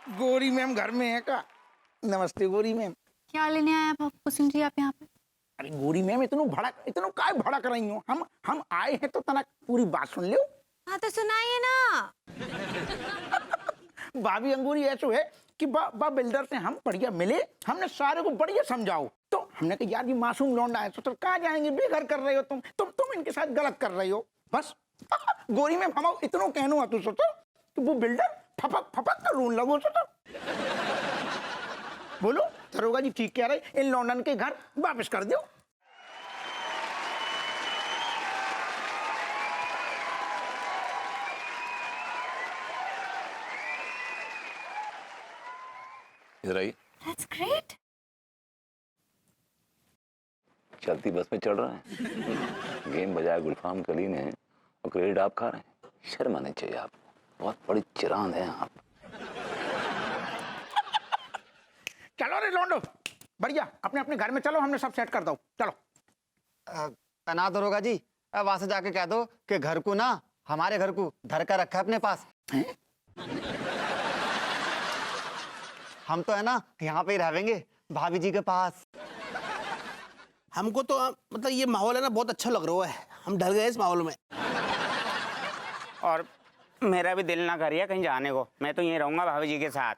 गोरी मैम घर में है का? नमस्ते गोरी मैम। क्या लेने आए आप हुसैन जी आप यहाँ पे? अरे गोरी मैम इतनो काय भड़क रही हो? हम आए हैं तो तना पूरी बात सुन लो। हाँ तो सुनाइए ना। भाभी अंगूरी ऐसो है कि बा बिल्डर से हम बढ़िया मिले, हमने सारे को बढ़िया समझाओ, तो हमने कहा यार ये मासूम लौंडा है तो कहाँ जाएंगे, बेघर कर रहे हो तुम इनके साथ गलत कर रहे हो बस। गोरी मैम हम इतनो कहनो है तू सोचो कि वो बिल्डर फपक फपक कर रोन लगो सोचो। बोलो दरोगा जी ठीक कह रहे, इन लौंडन के घर वापस कर दो। इधर आइए। That's great. चलती बस में चढ़ रहे हैं। गेम बजाया गुलफाम कली ने और क्रेडिट आप खा रहे हैं। शर्म आनी चाहिए आप, बहुत बड़ी चिरांद हैं आप। चलो रे लौंडो बढ़िया अपने अपने घर में चलो, हमने सब सेट कर दो चलो। तना दरोगा जी, अब वहां से जाके कह दो कि घर को ना हमारे घर को धर कर रखा है अपने पास। हम तो है ना यहाँ पे ही रहेंगे भाभी जी के पास। हमको तो मतलब ये माहौल है ना बहुत अच्छा लग रहा है, हम ढल गए इस माहौल में। और मेरा भी दिल ना करिए कहीं जाने को, मैं तो यहीं रहूंगा भाभी जी के साथ।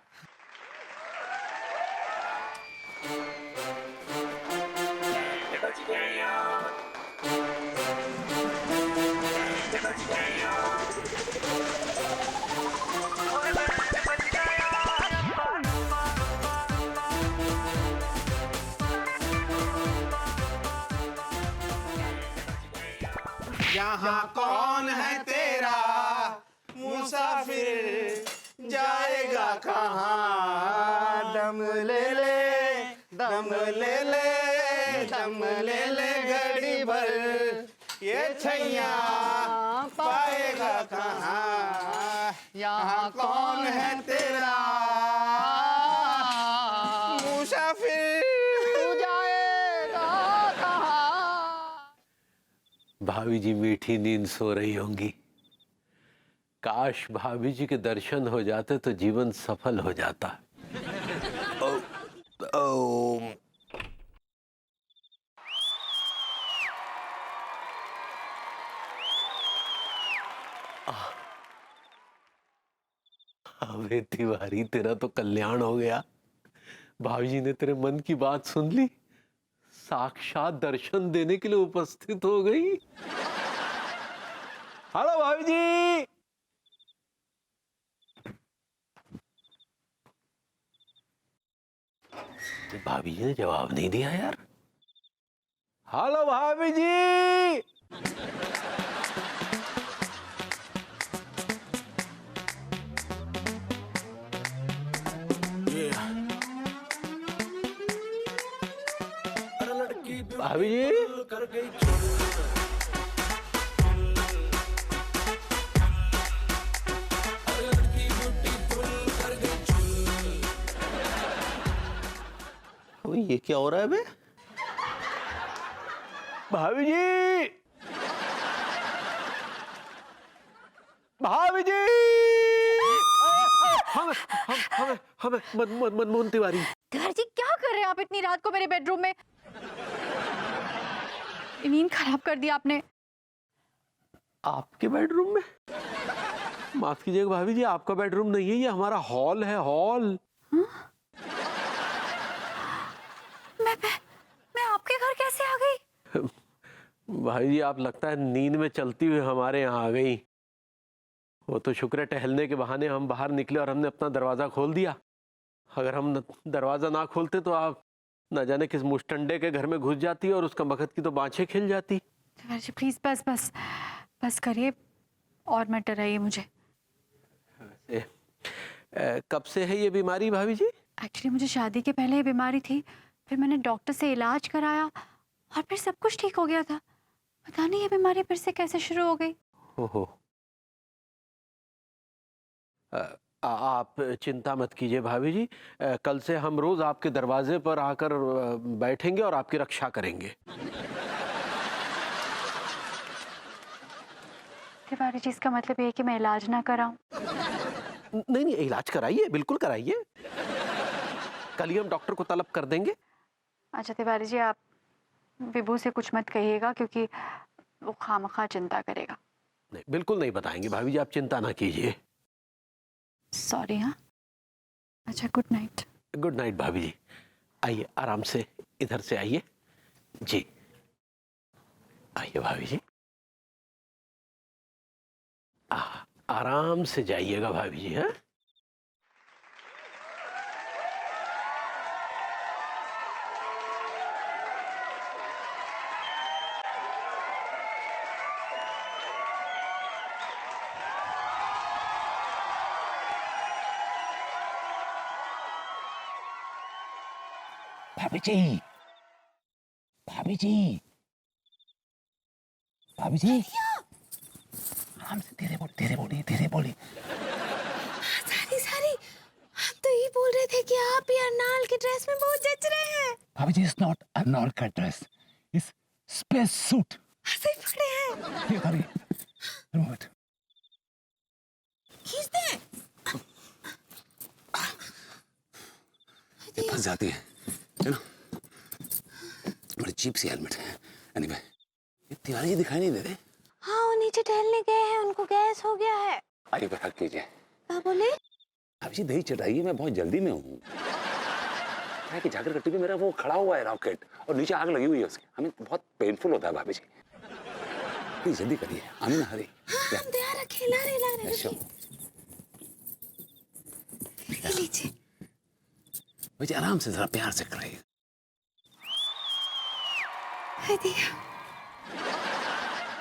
यहाँ कौन है तेरा मुसाफिर, जाएगा कहाँ? दम ले ले दम ले ले दम ले ले घड़ी भर, ये छैया पाएगा कहाँ? यहाँ कौन है तेरा मुसाफिर, जाएगा कहाँ? भाभी जी मीठी नींद सो रही होंगी। काश भाभी जी के दर्शन हो जाते तो जीवन सफल हो जाता। अबे तिवारी तेरा तो कल्याण हो गया। भाभी जी ने तेरे मन की बात सुन ली, साक्षात दर्शन देने के लिए उपस्थित हो गई। हेलो भाभी जी। भाभी जी ने जवाब नहीं दिया यार। हेलो भाभी जी। भाभी जी ये क्या हो रहा है बे? भाभी जी भाभी जी हमें मनमोहन तिवारी। तिवारी जी क्या कर रहे हैं आप इतनी रात को मेरे बेडरूम में? नींद खराब कर दी आपने। आपके बेडरूम में? माफ कीजिएगा भाभी जी, आपका बेडरूम नहीं है, ये हमारा हॉल है, हॉल। मैं आपके घर कैसे आ गई? भाई जी आप लगता है नींद में चलती हुई हमारे यहाँ आ गई। वो तो शुक्र है टहलने के बहाने हम बाहर निकले और हमने अपना दरवाजा खोल दिया। अगर हम दरवाजा ना खोलते तो आप न जाने किस मुस्टंडे के घर में घुस जाती और उसका मगध की तो बाँछें खिल जाती। जी प्लीज बस बस बस करिए और मत डराइए मुझे। कब से है ये बीमारी भाभी जी? एक्चुअली मुझे शादी के पहले ये बीमारी थी, फिर मैंने डॉक्टर से इलाज कराया और फिर सब कुछ ठीक हो गया था। पता नहीं ये बीमारी फिर से कैसे शुरू हो गई। ओहो। आप चिंता मत कीजिए भाभी जी, कल से हम रोज आपके दरवाजे पर आकर बैठेंगे और आपकी रक्षा करेंगे। तिवारी जी इसका मतलब ये है कि मैं इलाज ना कराऊं? नहीं नहीं, इलाज कराइए, बिल्कुल कराइए। कल ही हम डॉक्टर को तलब कर देंगे। अच्छा तिवारी जी, आप विभू से कुछ मत कहिएगा क्योंकि वो खामखा चिंता करेगा। नहीं, बिल्कुल नहीं बताएंगे भाभी जी, आप चिंता ना कीजिए। सॉरी। हाँ, अच्छा, गुड नाइट। गुड नाइट भाभी जी। आइए आराम से, इधर से आइए जी। आइए भाभी जी, आराम से जाइएगा भाभी जी। हाँ, भाभी जी, भाभी जी, भाभी जी, आराम से, धीरे बोली। सारी सारी हम तो ये बोल रहे थे कि आप ये अर्नाल की ड्रेस में बहुत जच रहे हैं। भाभी जी, इट्स नॉट अर्नाल्ड का ड्रेस, इट्स स्पेस सूट। हंसे पड़े हैं। ये भाभी, रिमूव इट। खींच दे। ये फंस जाती है ना? बड़ी चीप सी हेलमेट है। एनीवे, ये तिवारी जी दिखाई नहीं दे रहे। हाँ, वो नीचे टहलने गए हैं, उनको गैस हो गया है। आइए बैठा कीजिए। क्या बोले? भाभी जी दही चढ़ाइए, मैं बहुत जल्दी में हूँ। क्या कि जाकर कट्टी पे मेरा वो खड़ा हुआ है रॉकेट, और नीचे आग लगी हुई है उसकी, हमें बहुत पेनफुल होता है भाभी जी। प्लीज जल्दी करिए, आमिर हरी। हाँ, हम तैयार रखे, ला रहे लीजिए। भाई जी आराम से, जरा प्यार से कराइए।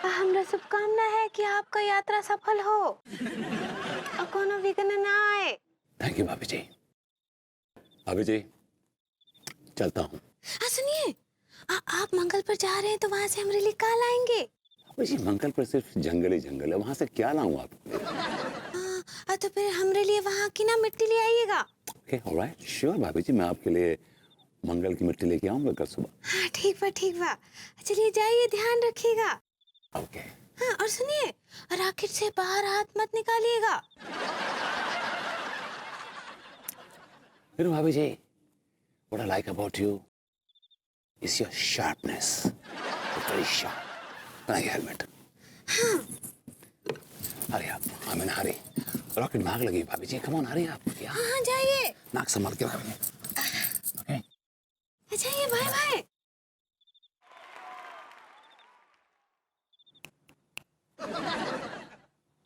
हमरा शुभकामना है कि आपका यात्रा सफल हो और कोनो विघ्न ना आए। थैंक यू भाभी जी। भाभी जी, चलता हूँ। सुनिए, आप मंगल पर जा रहे हैं तो वहाँ से हमरे लिए क्या लाएंगे? भाभी जी, मंगल पर सिर्फ जंगल ही जंगल है, वहाँ से क्या लाऊं आपके लिए? तो फिर हमरे लिए वहाँ की ना मिट्टी ले आइएगा। ओके, ऑलराइट, श्योर भाभी जी, मैं आपके लिए मंगल की मिट्टी लेके आऊंगा कल सुबह। हाँ, ठीक बा। चलिए जाइए, ध्यान रखिएगा। ओके। हाँ, और सुनिए, राकेट से बाहर हाथ मत निकालिएगा। फिर भाभी जी, what I like about you is your sharpness. You're very sharp. बनाइए हेलमेट। अरे आप, आमिर हरी, रॉकेट में आग लगी भाभी जी, कम ऑन, हरी आप। हाँ, जाइए। नाक संभाल के रखिए। ओके, जाइए, बाय बाय।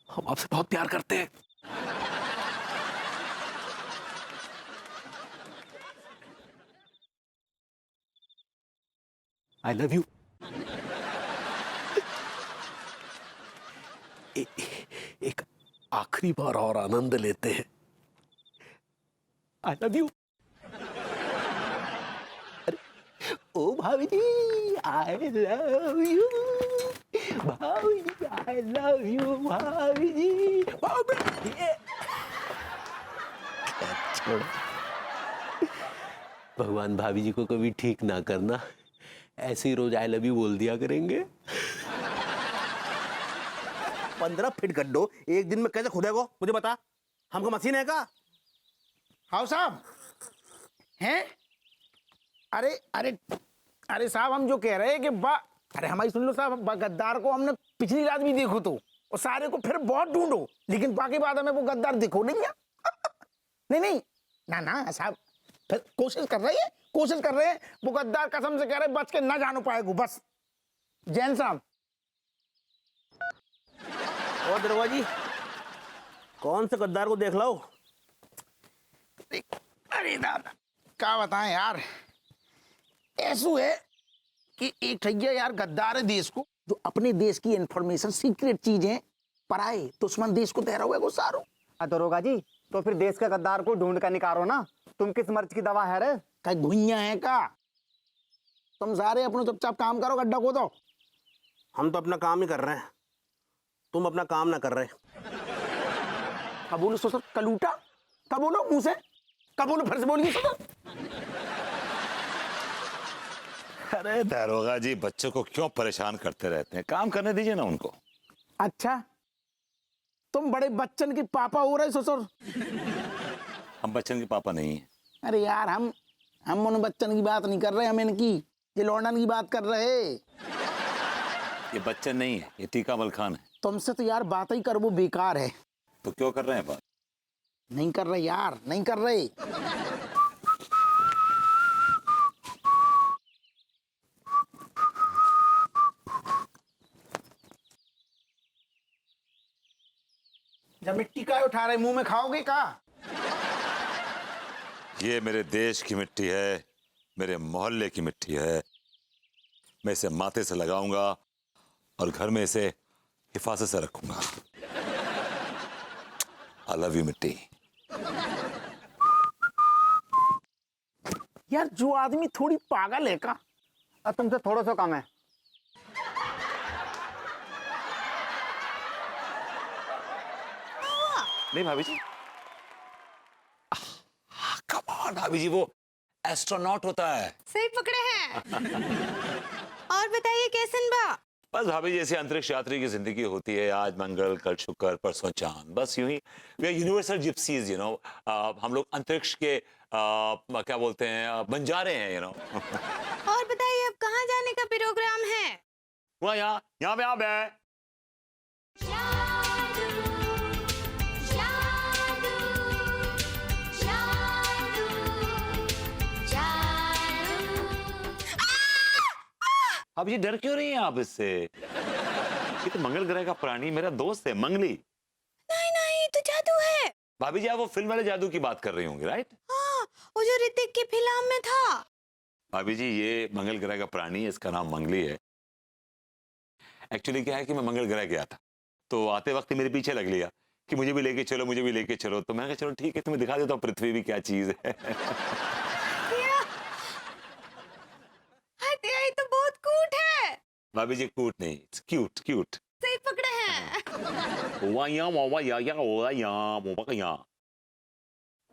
हम आपसे बहुत प्यार करते हैं। I love you. एक आखिरी बार और आनंद लेते हैं। I love you. ओ भाभी जी, आई लव यू भाभी जी, आई लव यू भाभी जी, भाभी जी। छोड़ो, भगवान भाभी जी को कभी ठीक ना करना, ऐसे ही रोज आई लव यू बोल दिया करेंगे। 15 फीट गड्ढो एक दिन में कैसे खुदेगो मुझे बता। हमको मशीन है का? हाँ साहब हैं? अरे अरे अरे साहब, हम जो कह रहे हैं कि अरे हमारी सुन लो साहब, गद्दार को हमने पिछली रात भी देखो तो, और सारे को फिर बहुत ढूंढो, लेकिन बाकी बात हमें वो गद्दार दिखो नहीं है। नहीं ना साहब, फिर कोशिश कर रहे हैं वो गद्दार, कसम से कह रहे बच के ना जानो पाएगो बस। जैन साहब। और दरोगा जी, कौन से गद्दार को देख लो? अरे दादा, क्या बताएं यार, ऐसू है कि एक ठैया यार गद्दार है देश को, जो अपने देश की इंफॉर्मेशन, सीक्रेट चीजें पराए दुश्मन देश को दे रहा है वो सारो। दरोगा जी, तो फिर देश के गद्दार को ढूंढ कर निकालो ना। तुम किस मर्ज की दवा है रे? कहीं घुइया है का? तुम सारे अपना चुपचाप काम करो, गड्ढा खोदो। हम तो अपना काम ही कर रहे हैं, तुम अपना काम ना कर रहे। कब बोलो सर कलूटा, कब बोलो मुंह से, कब बोलो फिर से बोलिए सर। अरे दारोगा जी, बच्चों को क्यों परेशान करते रहते हैं? काम करने दीजिए ना उनको। अच्छा, तुम बड़े बच्चन के पापा हो रहे ससुर। हम बच्चन के पापा नहीं हैं। अरे यार हम उन बच्चन की बात नहीं कर रहे, हम इनकी ये लौंडन की बात कर रहे। ये बच्चन नहीं है, ये टीका अमल खान है। तुमसे तो यार बात ही कर वो बेकार है। तो क्यों कर रहे हैं बात? नहीं कर रहे यार, नहीं कर रहे। जब मिट्टी का उठा रहे मुंह में खाओगे का? ये मेरे देश की मिट्टी है, मेरे मोहल्ले की मिट्टी है। मैं इसे माथे से लगाऊंगा और घर में इसे हिफाजत से रखूंगा। आई लव यू मिट्टी। यार जो आदमी थोड़ी पागल है का? अब तुमसे थोड़ा सा कम है। नहीं भाभी जी, कम ऑन भाभी जी, वो एस्ट्रोनॉट होता है। सही पकड़े हैं। और बताइए कैसन बा? बस भाभी जी, जैसे अंतरिक्ष यात्री की जिंदगी होती है, आज मंगल, कल शुक्र, परसों चांद, बस यूं ही। We are universal gypsies, you know. हम लोग अंतरिक्ष के क्या बोलते हैं, बंजारे हैं, यू नो। और बताइए अब कहाँ जाने का प्रोग्राम है? वहाँ यहाँ पे आप है। अब ये डर क्यों रही हैं आप इससे? ये तो मंगल ग्रह का प्राणी मेरा दोस्त है, मंगली। नहीं नहीं, तो जादू है। भाभी जी, आप वो फिल्म वाले जादू की बात कर रही होंगी, राइट? हाँ, वो जो ऋतिक की फिल्म में था। भाभी जी, ये मंगल ग्रह का प्राणी है, इसका नाम मंगली है। एक्चुअली क्या है कि मैं मंगल ग्रह गया था, तो आते वक्त मेरे पीछे लग लिया कि मुझे भी लेके चलो, मुझे भी लेके चलो। तो मैंने कहा चलो ठीक है, तुम्हें दिखा देता हूँ पृथ्वी भी क्या चीज है। ये तो बहुत क्यूट है। भाभी जी, क्यूट नहीं, इट्स क्यूट, क्यूट। सही पकड़े हैं।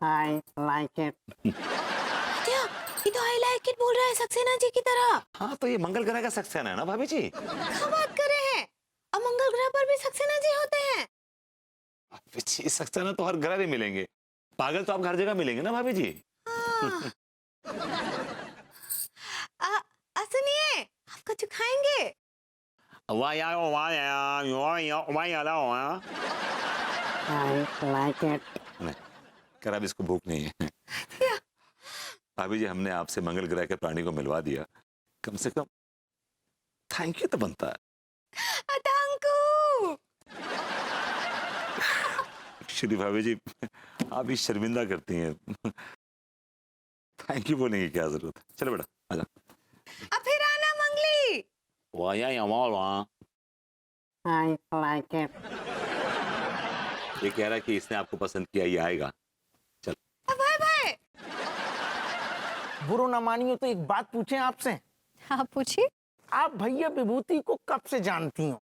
I like it. क्या? ये तो आई लाइक इट बोल रहा है सक्सेना जी की तरह। हाँ, तो ये मंगल ग्रह का सक्सेना है ना भाभी जी। क्या बात कर रहे हैं? अब मंगल ग्रह पर भी सक्सेना जी होते हैं। भाभी जी, सक्सेना तो हर ग्रह में मिलेंगे, पागल तो आप हर जगह मिलेंगे ना भाभी जी। सुनिए, आप कुछ खाएंगे? I like it. नहीं, कर अब इसको भूख नहीं है। भाभी जी, हमने आपसे मंगल ग्रह के प्राणी को मिलवा दिया, कम से कम थैंक यू तो बनता है। थैंक एक्चुअली भाभी जी, आप भी शर्मिंदा करती हैं। थैंक यू बोलने की क्या जरूरत है। चलो बेटा, आजा। अब फिर आना मंगली। I like it. ये कह रहा है कि इसने आपको पसंद किया, ये आएगा। चल। Bye bye. बुरो ना मानियो तो एक बात पूछें आपसे। आप पूछिए। आप भैया विभूति को कब से जानती हो?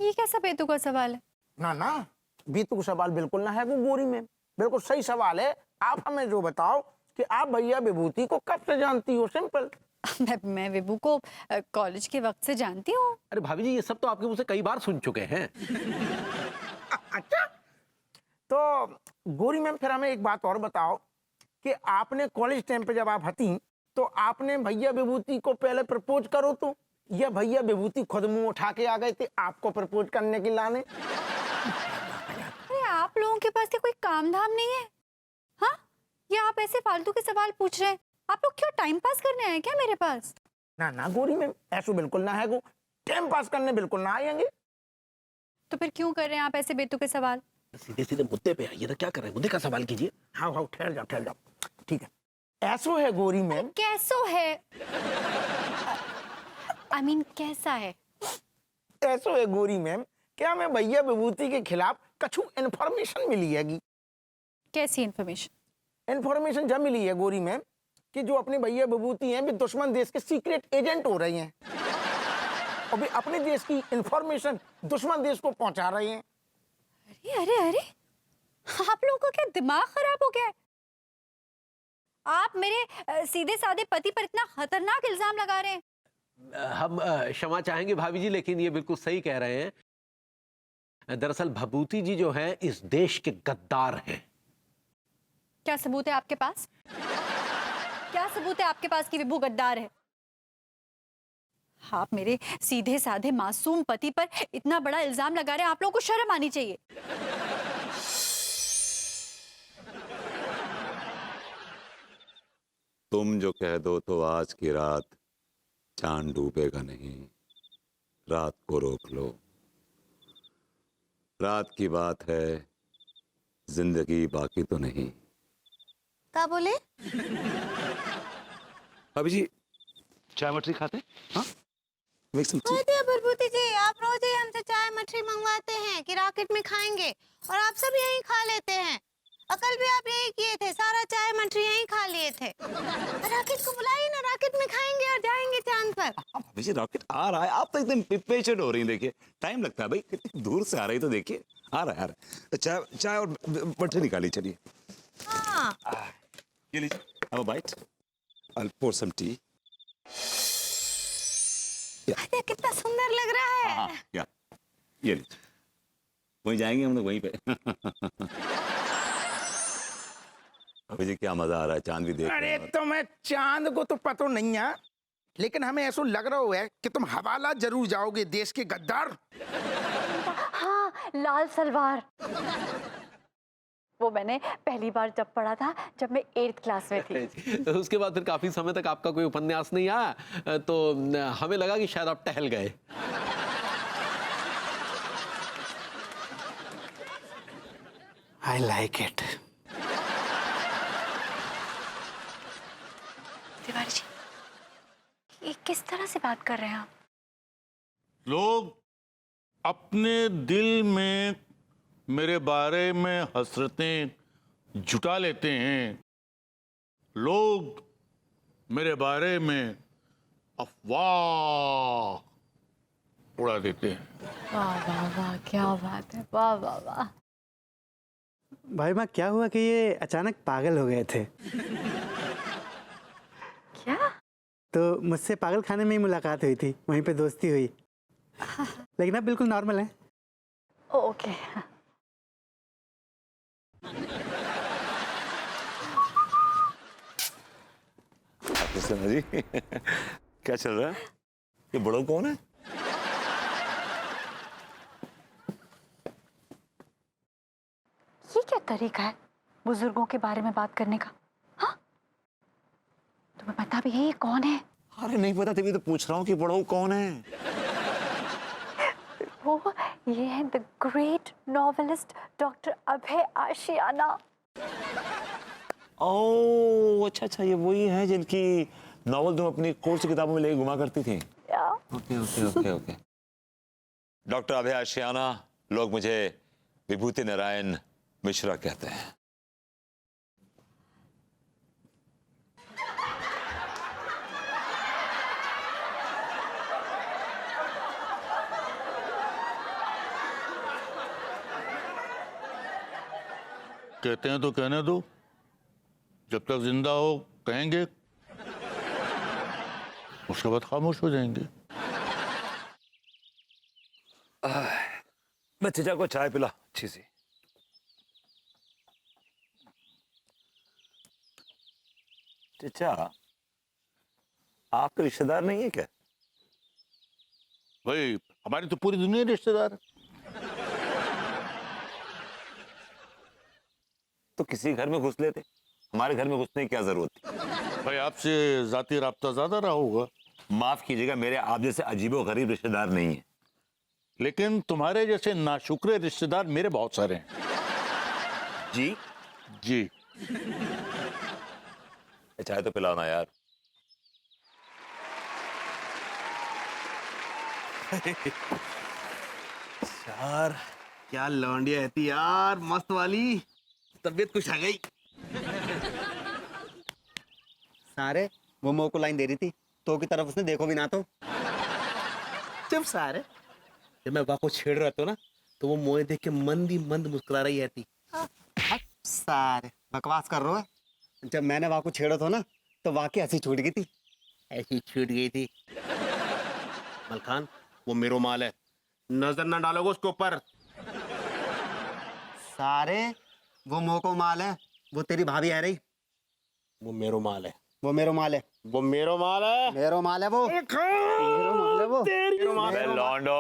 ये कैसा बेतुका सवाल है? ना बेतुका सवाल बिल्कुल ना है वो गोरी में, बिल्कुल सही सवाल है। आप हमें जो बताओ कि आप भैया विभूति को कब से जानती हो, सिंपल। मैं विभू को कॉलेज के वक्त से जानती हूँ। अरे भाभी जी, ये सब तो आपके मुंह से कई बार सुन चुके हैं। अच्छा, तो गोरी मैम फिर हमें एक बात और बताओ कि आपने कॉलेज टाइम पे जब आप हती तो आपने भैया विभूति को पहले प्रपोज करो तो, या भैया विभूति खुद मुंह उठा के आ गए थे आपको प्रपोज करने के लाने? अरे आप लोगों के पास कोई काम धाम नहीं है? हाँ, या आप ऐसे फालतू के सवाल पूछ रहे हैं? आप लोग क्यों टाइम पास करने आए क्या मेरे पास? ना गोरी मैम, ऐसा बिल्कुल ना है, वो टाइम पास करने बिल्कुल ना आएंगे। तो फिर क्यों कर रहे हैं आप ऐसे बेतुके सवाल? सीधे सीधे मुद्दे पे आइए ना, क्या कर रहे हैं? मुद्दे का सवाल कीजिए। हाँ ठहर जाओ, ठीक है। ऐसो है गोरी मैम। कैसो है? I mean, कैसा है? ऐसो है गोरी मैम, क्या मैं भैया विभूति के खिलाफ कछु इन्फॉर्मेशन मिली है? कैसी इन्फॉर्मेशन? इन्फॉर्मेशन जब मिली है गोरी मैम कि जो अपने भैया विभूति हैं वे दुश्मन देश के सीक्रेट एजेंट हो रहे हैं और वे अपने देश की इन्फॉर्मेशन दुश्मन देश को पहुंचा रहे हैं। अरे आप लोगों का क्या दिमाग खराब हो गया है? आप मेरे सीधे साधे पति पर इतना खतरनाक इल्जाम लगा रहे हैं। हम क्षमा चाहेंगे भाभी जी, लेकिन ये बिल्कुल सही कह रहे हैं। दरअसल भभूति जी जो है इस देश के गद्दार हैं। क्या सबूत है आपके पास? क्या सबूत है आपके पास कि विभू गद्दार है? आप मेरे सीधे साधे मासूम पति पर इतना बड़ा इल्जाम लगा रहे हैं, आप लोगों को शर्म आनी चाहिए। तुम जो कह दो तो आज की रात चांद डूबेगा नहीं, रात को रोक लो। रात की बात है, जिंदगी बाकी तो नहीं। क्या बोले? अभी जी चाय मटरी खाते हैं? हाँ? Make some tea? कहते हैं भूति जी, आप रोज ही हमसे चाय मछली मंगवाते हैं कि रॉकेट में खाएंगे, और आप सब यहीं खा लेते हैं। कल भी आप यही किए थे, सारा चाय मछली यहीं खा लिए थे। रॉकेट को बुलाइए ना, रॉकेट में खाएंगे और जाएंगे चांद पर। अभी जी रॉकेट आ रहा है, आप तो एकदम इम्पेशेंट हो रही हैं। देखिए टाइम लगता है भाई, कितनी दूर से आ रही, तो देखिए आ रहा है। चाय चाय और मटरी निकाली, चलिए। हाँ। ये लीजिए, have a bite. I'll pour some tea. अरे कितना सुंदर लग रहा है। हाँ, या ये लीजिए, वहीं जाएंगे हम लोग, वहीं पे। अभी जी क्या मजा आ रहा है, चांद भी देख रहे अरे हैं। तुम्हें चांद को तो पता नहीं है, लेकिन हमें ऐसा लग रहा है कि तुम हवाला जरूर जाओगे, देश के गद्दार। हाँ, लाल सलवार। वो मैंने पहली बार जब पढ़ा था, जब मैं 8th क्लास में थी। उसके बाद फिर काफी समय तक आपका कोई उपन्यास नहीं आया, तो हमें लगा कि शायद आप टहल गए। I like it. Tiwari ji, ये किस तरह से बात कर रहे हैं आप? लोग अपने दिल में मेरे बारे में हसरतें जुटा लेते हैं, लोग मेरे बारे में अफवाह उड़ा देते हैं। वाह वाह वाह, क्या बात है, वाह वाह वाह। भाई माँ, क्या हुआ कि ये अचानक पागल हो गए थे? क्या? तो मुझसे पागल खाने में ही मुलाकात हुई थी, वहीं पे दोस्ती हुई, लेकिन अब बिल्कुल नॉर्मल है। ओके। कृष्णा जी क्या चल रहा है? ये बड़ों कौन है? ये क्या तरीका है बुजुर्गों के बारे में बात करने का? हाँ, तुम्हें पता भी है ये कौन है? अरे नहीं पता, तभी तो पूछ रहा हूँ कि बड़ों कौन है। वो ये है the great novelist doctor Abhay आशियाना। ओह अच्छा अच्छा, ये वही है जिनकी नॉवल तुम अपनी कोर्स की किताबों में लेके घुमा करती थी। Okay okay okay okay. Doctor Abhay Ashiana, लोग मुझे विभूति नारायण मिश्रा कहते हैं। कहते हैं तो कहने दो, जब तक जिंदा हो कहेंगे, उसके बाद खामोश हो जाएंगे। मैं चचा को चाय पिला अच्छी सी। चचा, आपके रिश्तेदार नहीं है क्या? भाई हमारी तो पूरी दुनिया रिश्तेदार है। तो किसी घर में घुस लेते, हमारे घर में घुसने की क्या जरूरत थी? भाई आपसे जाती राब्ता ज्यादा रहा होगा। माफ कीजिएगा, मेरे आप जैसे अजीबो गरीब रिश्तेदार नहीं है। लेकिन तुम्हारे जैसे नाशुक्रे रिश्तेदार मेरे बहुत सारे हैं। जी जी। चाय तो पिलाओ ना यार। यार क्या लौंडिया रहती यार, मस्त वाली, तबीयत कुछ आ गई। सारे वो मोह को लाइन दे रही थी, तो की तरफ उसने देखो भी ना तो। चुप सारे, जब मैं वाह को छेड़ रहा था ना, तो वो मोए देख के मंद ही मंद मुस्कुरा रही रहती। सारे बकवास कर रहे हो। जब मैंने वाह को छेड़ा था ना, तो वाह की हंसी छूट गई थी। ऐसी छूट गई थी। मलखान, वो मेरो माल है, नजर ना डालोगे उसके ऊपर। सारे वो मोको माल है, वो तेरी भाभी है रही, वो मेरो माल है, वो मेरो माल है, वो मेरो माल है, मेरो माल है वो, मेरो माल है वो, मेरो माल है। अबे लौंडो,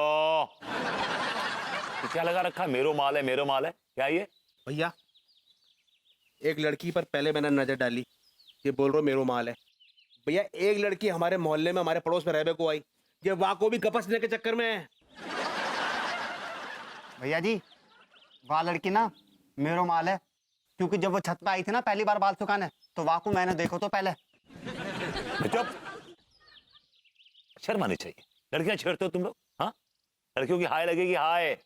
ये क्या लगा रखा? मेरो माल है, मेरो माल है, क्या ये? भैया एक लड़की पर पहले मैंने नजर डाली, ये बोल रहा मेरो माल है। भैया एक लड़की हमारे मोहल्ले में हमारे पड़ोस में रहने को आई, ये वाको भी गपसने के चक्कर में है। भैया जी वह लड़की ना मेरो माल है, क्योंकि जब वो छत पे आई थी ना पहली बार बाल सुखाने, तो वाकू मैंने देखो तो पहले। चुप, शर्म आनी चाहिए। लड़कियां छेड़ते हो तुम लोग? हाँ, लड़कियों की हाय लगेगी, हाय।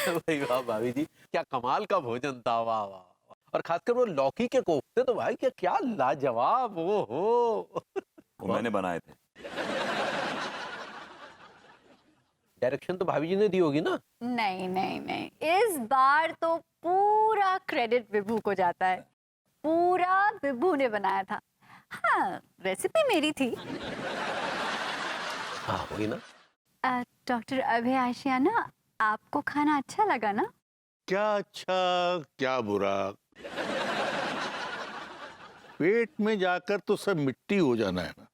भाई वाह भाभी जी, क्या कमाल का भोजन था, वाह वाह वाह। और खासकर वो लौकी के कोफ्ते तो भाई क्या लाजवाब, वो हो। वो मैंने बनाए थे। डायरेक्शन तो भाभी जी ने दी होगी ना? नहीं नहीं नहीं, इस बार तो पूरा क्रेडिट विभू को जाता है, पूरा विभू ने बनाया था। हाँ, रेसिपी मेरी थी। हाँ वही ना। डॉक्टर अभय आशियाना, आपको खाना अच्छा लगा ना? क्या अच्छा क्या बुरा, पेट में जाकर तो सब मिट्टी हो जाना है ना।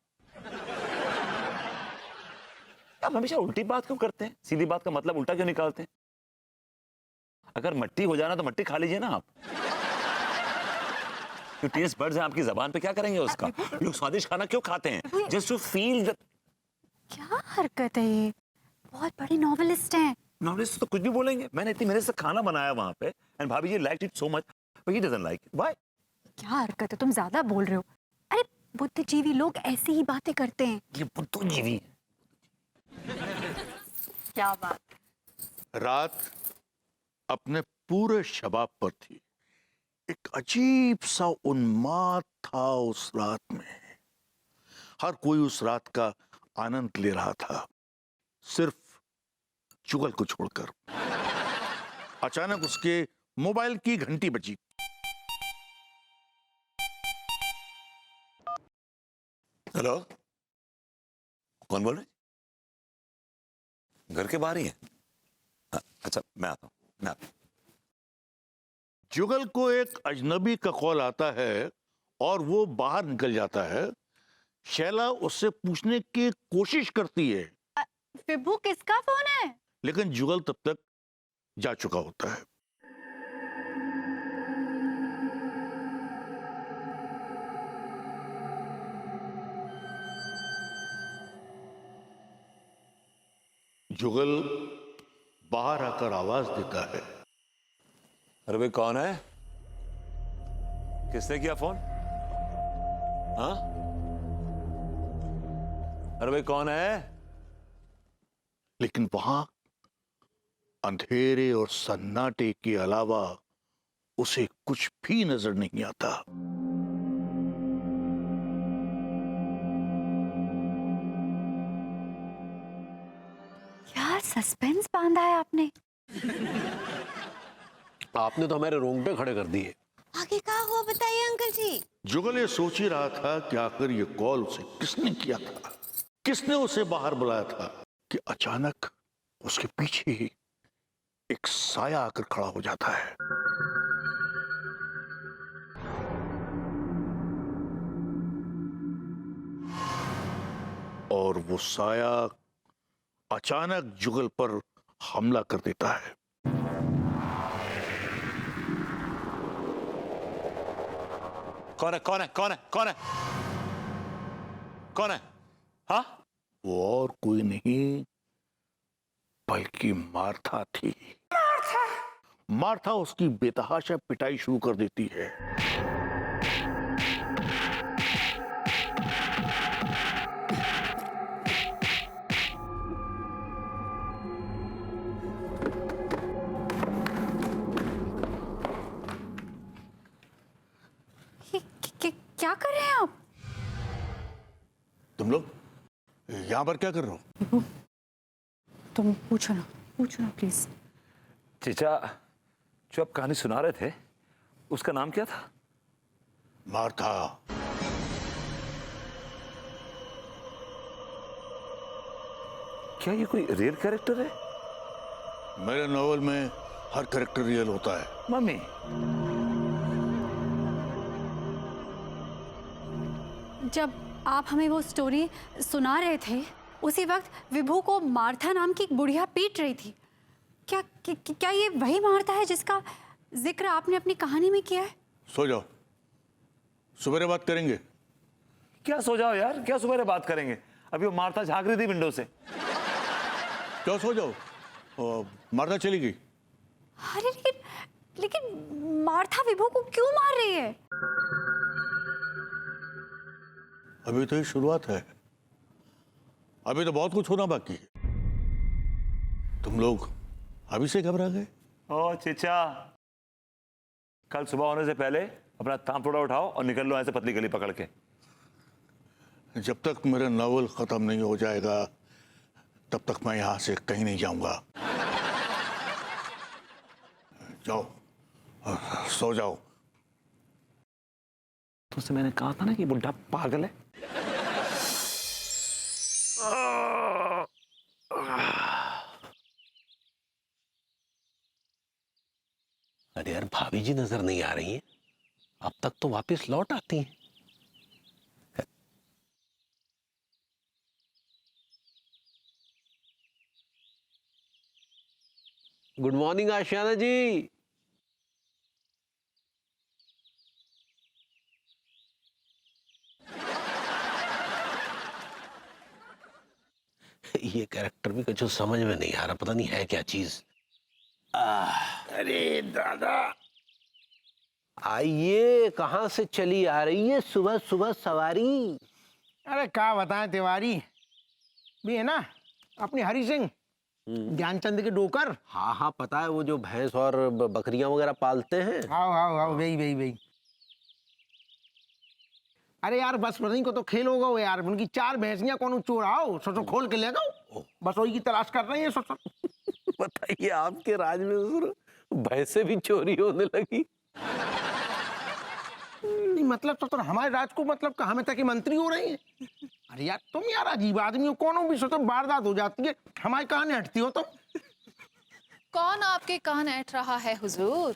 आप हमेशा उल्टी बात क्यों करते हैं? सीधी बात का मतलब उल्टा क्यों निकालते हैं? अगर मट्टी हो जाना तो मट्टी खा लीजिए ना आप। जो टेस्ट बड्स हैं आपकी जबान पे, क्या करेंगे उसका? लोग स्वादिष्ट खाना क्यों खाते हैं? Just to feel the. क्या हरकत है ये? बहुत बड़े नॉवेलिस्ट हैं। नॉवेलिस्ट तो कुछ भी बोलेंगे। मैंने इतनी मेहनत से खाना बनाया वहां पे, एंड भाभी जी liked it so much, but he doesn't like it. Why? क्या हरकत है, तुम ज्यादा बोल रहे हो। अरे बुद्धिजीवी लोग ऐसी ही बातें करते हैं। ये बुद्धिजीवी है। क्या बात। रात अपने पूरे शबाब पर थी। एक अजीब सा उन्माद था उस रात में। हर कोई उस रात का आनंद ले रहा था, सिर्फ जुगल को छोड़कर। अचानक उसके मोबाइल की घंटी बजी। हेलो, कौन बोल रहे? घर के बाहर ही है? अच्छा, मैं आता हूँ। जुगल को एक अजनबी का कॉल आता है और वो बाहर निकल जाता है। शैला उससे पूछने की कोशिश करती है, विभू किसका फोन है? लेकिन जुगल तब तक जा चुका होता है। जुगल बाहर आकर आवाज देता है, अरे भाई कौन है? किसने किया फोन? हाँ, अरे भाई कौन है? लेकिन वहां अंधेरे और सन्नाटे के अलावा उसे कुछ भी नजर नहीं आता। क्या सस्पेंस बांधा है आपने। आपने तो हमारे रोंगटे खड़े कर दिए। आगे क्या हुआ बताइए अंकल जी। जुगल ये सोच ही रहा था कि आखिर ये कॉल उसे किसने किया था, किसने उसे बाहर बुलाया था, कि अचानक उसके पीछे ही एक साया आकर खड़ा हो जाता है। और वो साया अचानक जुगल पर हमला कर देता है। कौन है? कौन है? कौन है? कौन है? कौन है? हाँ, वो और कोई नहीं बल्कि मार्था थी। मार्था उसकी बेतहाशा पिटाई शुरू कर देती है। क्या कर रहे हैं आप? तुम लोग यहां पर क्या कर रहे हो? तुम पूछो ना प्लीज। चीचा, जो आप कहानी सुना रहे थे उसका नाम क्या था? मार्था। क्या ये कोई रियल कैरेक्टर है? मेरे नॉवल में हर कैरेक्टर रियल होता है। मम्मी, जब आप हमें वो स्टोरी सुना रहे थे उसी वक्त विभू को मार्था नाम की एक बुढ़िया पीट रही थी। क्या ये वही मार्था है जिसका जिक्र आपने अपनी कहानी में किया है? सो जाओ, सुबह बात करेंगे। क्या सो जाओ यार, क्या सुबह बात करेंगे? अभी वो मार्था झांक रही थी विंडो से। क्या सो जाओ, मार्था चली गई। अरे लेकिन मार्था विभू को क्यों मार रही है? अभी तो ये शुरुआत है, अभी तो बहुत कुछ होना बाकी है। तुम लोग अभी से घबरा गए। ओ चिचा, कल सुबह होने से पहले अपना तांपोड़ा उठाओ और निकल लो ऐसे पतली गली पकड़ के। जब तक मेरा नॉवल खत्म नहीं हो जाएगा तब तक मैं यहां से कहीं नहीं जाऊंगा। जाओ, सो जाओ। तुमसे मैंने कहा था ना कि बुढ़ा पागल है। अरे यार, भाभी जी नजर नहीं आ रही हैं। अब तक तो वापस लौट आती हैं। गुड मॉर्निंग आशियाना जी। ये कैरेक्टर भी कुछ समझ में नहीं आ रहा, पता नहीं है क्या चीज। अरे दादा, आइए, कहाँ से चली आ रही है सुबह सुबह सवारी? अरे क्या बताएं तिवारी, भी है ना अपनी हरि सिंह ध्यानचंद के डोकर। हाँ हाँ, पता है, वो जो भैंस और बकरियां वगैरह पालते हैं। हाँ हाँ हाँ, वही। अरे यार, बस नहीं को तो खेल होगा वो यार, उनकी 4 भैंसियां कौन चोराओ, सोचो खोल के ले गओ, बस वही की तलाश कर रही है। सोचो बताइए, आपके राज में भैंसे भी चोरी होने लगी? नहीं मतलब तो हमारे राज को मतलब कहाँ में तक मंत्री हो रही है। अरे यार तुम यार अजीब आदमी हो, कौन भी सोचो वारदात हो जाती है, हमारे कहां हटती हो तुम। कौन आपके कान ऐठ रहा है हुजूर?